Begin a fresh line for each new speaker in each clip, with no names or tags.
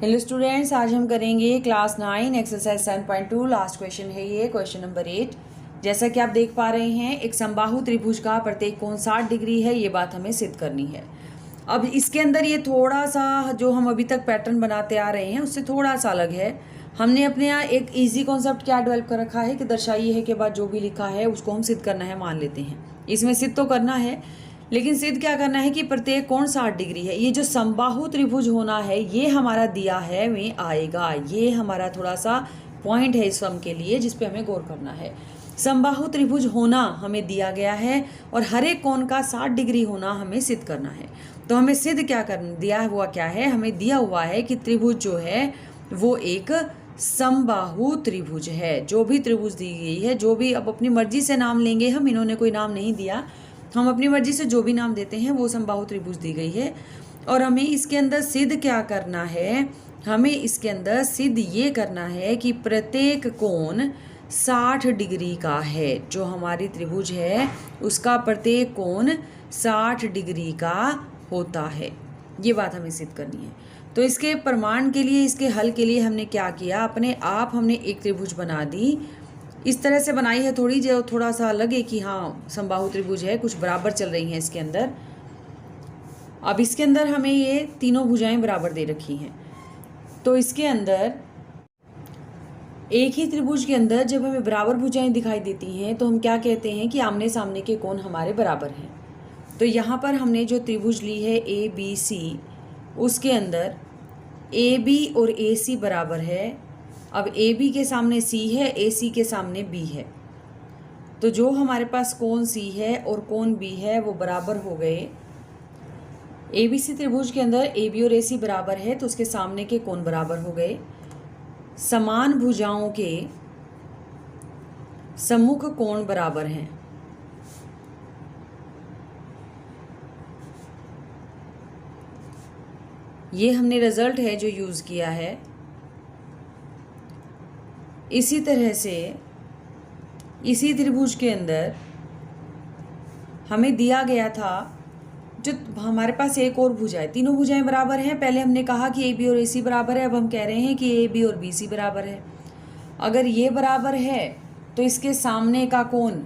Hello students, आज हम करेंगे क्लास 9 एक्सरसाइज 7.2। लास्ट क्वेश्चन है ये, क्वेश्चन नंबर 8। जैसा कि आप देख पा रहे हैं, एक समबाहु त्रिभुज का प्रत्येक कोण 60 डिग्री है। ये बात हमें सिद्ध करनी है। अब इसके अंदर ये थोड़ा सा जो हम अभी तक पैटर्न बनाते आ रहे हैं उससे थोड़ा सा अलग है। हमने अपने यहाँ एक ईजी कॉन्सेप्ट क्या डेवलप कर रखा है कि दर्शाइए है के बाद जो भी लिखा है उसको हम सिद्ध करना है, मान लेते हैं। इसमें सिद्ध तो करना है, लेकिन सिद्ध क्या करना है कि प्रत्येक कोण 60 डिग्री है। ये जो समबाहु त्रिभुज होना है ये हमारा दिया है में आएगा। ये हमारा थोड़ा सा पॉइंट है इस सम के लिए, जिस पे हमें गौर करना है। समबाहु त्रिभुज होना हमें दिया गया है और हर एक कोण का 60 डिग्री होना हमें सिद्ध करना है। तो हमें सिद्ध क्या करना दिया हुआ क्या है, हमें दिया हुआ है कि त्रिभुज जो है वो एक समबाहु त्रिभुज है। जो भी त्रिभुज दी गई है, जो भी अब अपनी मर्जी से नाम लेंगे हम, इन्होंने कोई नाम नहीं दिया, हम अपनी मर्जी से जो भी नाम देते हैं वो समबाहु त्रिभुज दी गई है। और हमें इसके अंदर सिद्ध क्या करना है, हमें इसके अंदर सिद्ध ये करना है कि प्रत्येक कोण 60 डिग्री का है। जो हमारी त्रिभुज है उसका प्रत्येक कोण 60 डिग्री का होता है। ये बात हमें सिद्ध करनी है। तो इसके प्रमाण के लिए, इसके हल के लिए हमने क्या किया, अपने आप हमने एक त्रिभुज बना दी। इस तरह से बनाई है थोड़ी, जो थोड़ा सा लगे कि हाँ समबाहु त्रिभुज है, कुछ बराबर चल रही हैं इसके अंदर। अब इसके अंदर हमें ये तीनों भुजाएं बराबर दे रखी हैं। तो इसके अंदर एक ही त्रिभुज के अंदर जब हमें बराबर भुजाएं दिखाई देती हैं तो हम क्या कहते हैं कि आमने सामने के कोण हमारे बराबर हैं। तो यहाँ पर हमने जो त्रिभुज ली है ABC, उसके अंदर AB और AC बराबर है। अब AB के सामने C है, AC के सामने B है। तो जो हमारे पास कोण C है और कोण B है वो बराबर हो गए। ABC त्रिभुज के अंदर AB और AC बराबर है तो उसके सामने के कोण बराबर हो गए। समान भुजाओं के सम्मुख कोण बराबर हैं। ये हमने रिजल्ट है जो यूज़ किया है। इसी तरह से इसी त्रिभुज के अंदर हमें दिया गया था, जो हमारे पास एक और भुजा है, तीनों भुजाएं बराबर हैं। पहले हमने कहा कि AB और AC बराबर है, अब हम कह रहे हैं कि AB और BC बराबर है। अगर ये बराबर है तो इसके सामने का कोण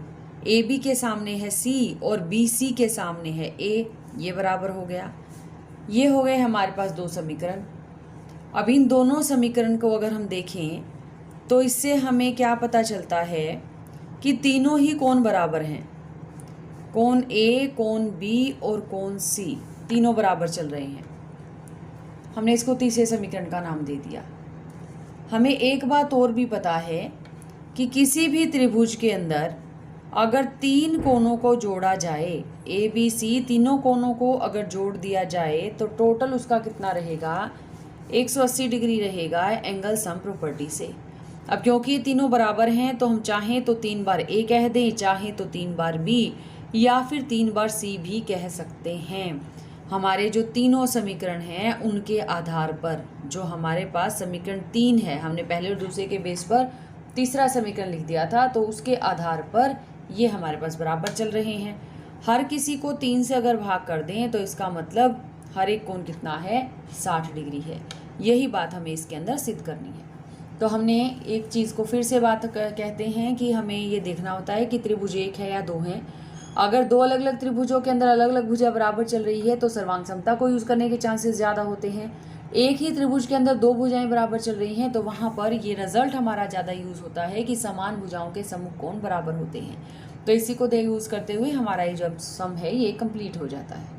AB के सामने है C और BC के सामने है A, ये बराबर हो गया। ये हो गए हमारे पास दो समीकरण। अब इन दोनों समीकरण को अगर हम देखें तो इससे हमें क्या पता चलता है कि तीनों ही कोण बराबर हैं। कोण A, कोण B और कोण C तीनों बराबर चल रहे हैं। हमने इसको तीसरे समीकरण का नाम दे दिया। हमें एक बात और भी पता है कि किसी भी त्रिभुज के अंदर अगर तीन कोणों को जोड़ा जाए, ABC तीनों कोणों को अगर जोड़ दिया जाए तो टोटल उसका कितना रहेगा, 180 डिग्री रहेगा एंगल सम प्रॉपर्टी से। अब क्योंकि तीनों बराबर हैं तो हम चाहें तो 3 बार A कह दें, चाहें तो 3 बार B या फिर 3 बार C भी कह सकते हैं। हमारे जो तीनों समीकरण हैं उनके आधार पर, जो हमारे पास समीकरण 3 है, हमने पहले और दूसरे के बेस पर तीसरा समीकरण लिख दिया था, तो उसके आधार पर ये हमारे पास बराबर चल रहे हैं। हर किसी को 3 से अगर भाग कर दें तो इसका मतलब हर एक कोण कितना है, 60 डिग्री है। यही बात हमें इसके अंदर सिद्ध करनी है। तो हमने एक चीज़ को फिर से बात कहते हैं कि हमें ये देखना होता है कि त्रिभुज एक है या दो हैं। अगर दो अलग अलग त्रिभुजों के अंदर अलग अलग भुजा बराबर चल रही है तो सर्वांग समता को यूज़ करने के चांसेस ज़्यादा होते हैं। एक ही त्रिभुज के अंदर दो भुजाएं बराबर चल रही हैं तो वहाँ पर ये रिजल्ट हमारा ज़्यादा यूज़ होता है कि समान भुजाओं के सम्मुख कोण बराबर होते हैं। तो इसी को यूज़ करते हुए हमारा ये जो सम है ये कंप्लीट हो जाता है।